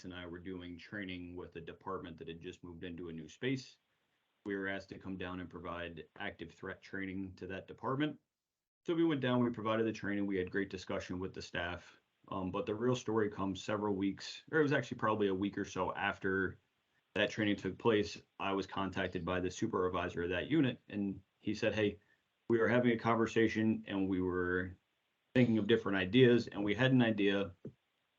and I were doing training with a department that had just moved into a new space. We were asked to come down and provide active threat training to that department. So we went down, we provided the training, we had great discussion with the staff. But the real story comes several weeks, or it was actually probably a week or so after that training took place. I was contacted by the supervisor of that unit, and he said, "Hey, we were having a conversation and we were thinking of different ideas, and we had an idea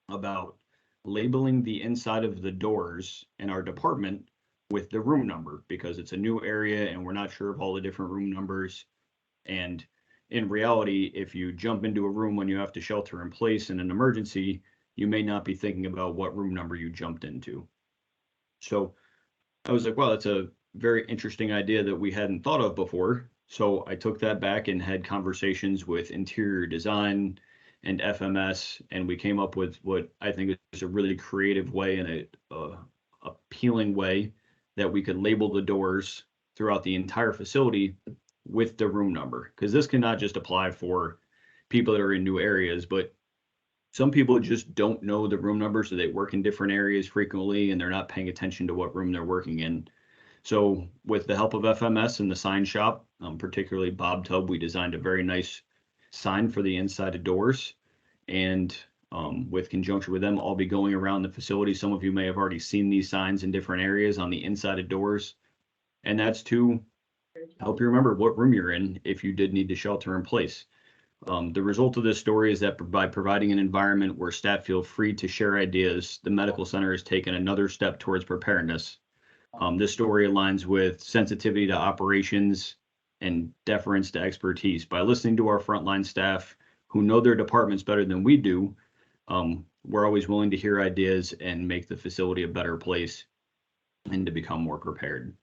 about labeling the inside of the doors in our department with the room number because it's a new area and we're not sure of all the different room numbers. And in reality, if you jump into a room when you have to shelter in place in an emergency, you may not be thinking about what room number you jumped into." So I was like, wow, that's a very interesting idea that we hadn't thought of before. So I took that back and had conversations with interior design and FMS, and we came up with what I think is a really creative way and a appealing way that we could label the doors throughout the entire facility with the room number. Because this cannot just apply for people that are in new areas, but some people just don't know the room numbers, so they work in different areas frequently and they're not paying attention to what room they're working in. So with the help of FMS and the sign shop, particularly Bob Tubb, we designed a very nice sign for the inside of doors. And with conjunction with them, I'll be going around the facility. Some of you may have already seen these signs in different areas on the inside of doors. And that's to help you remember what room you're in if you did need to shelter in place. The result of this story is that by providing an environment where staff feel free to share ideas, the medical center has taken another step towards preparedness. This story aligns with sensitivity to operations and deference to expertise. By listening to our frontline staff who know their departments better than we do, we're always willing to hear ideas and make the facility a better place and to become more prepared.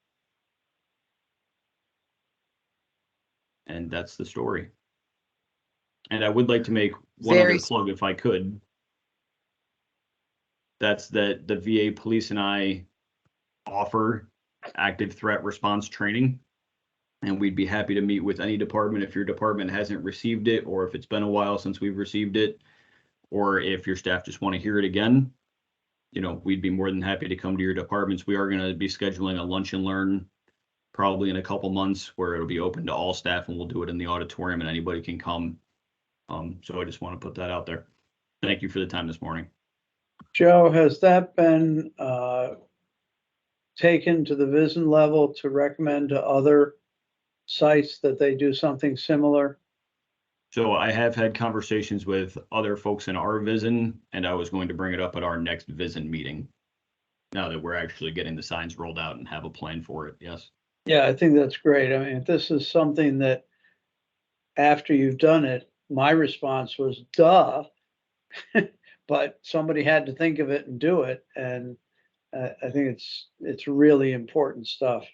And that's the story. And I would like to make one other plug if I could. That's that the VA police and I offer active threat response training. And we'd be happy to meet with any department if your department hasn't received it, or if it's been a while since we've received it, or if your staff just want to hear it again. You know, we'd be more than happy to come to your departments. We are going to be scheduling a lunch and learn probably in a couple months where it'll be open to all staff, and we'll do it in the auditorium and anybody can come. So I just want to put that out there. Thank you for the time this morning. Joe, has that been taken to the VISN level to recommend to other sites that they do something similar? So I have had conversations with other folks in our VISN, and I was going to bring it up at our next VISN meeting. Now that we're actually getting the signs rolled out and have a plan for it, yes. Yeah, I think that's great. I mean, if this is something that after you've done it, my response was, duh, but somebody had to think of it and do it. And I think it's really important stuff.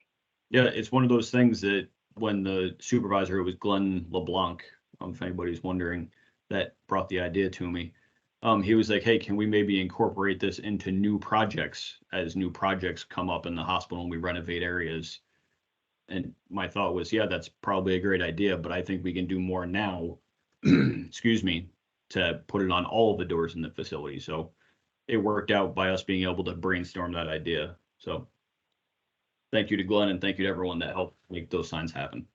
Yeah, it's one of those things that when the supervisor, it was Glenn LeBlanc, if anybody's wondering, that brought the idea to me. He was like, hey, can we maybe incorporate this into new projects as new projects come up in the hospital and we renovate areas? And my thought was, yeah, that's probably a great idea, but I think we can do more now, excuse me, to put it on all of the doors in the facility. So it worked out by us being able to brainstorm that idea. So thank you to Glenn and thank you to everyone that helped make those signs happen.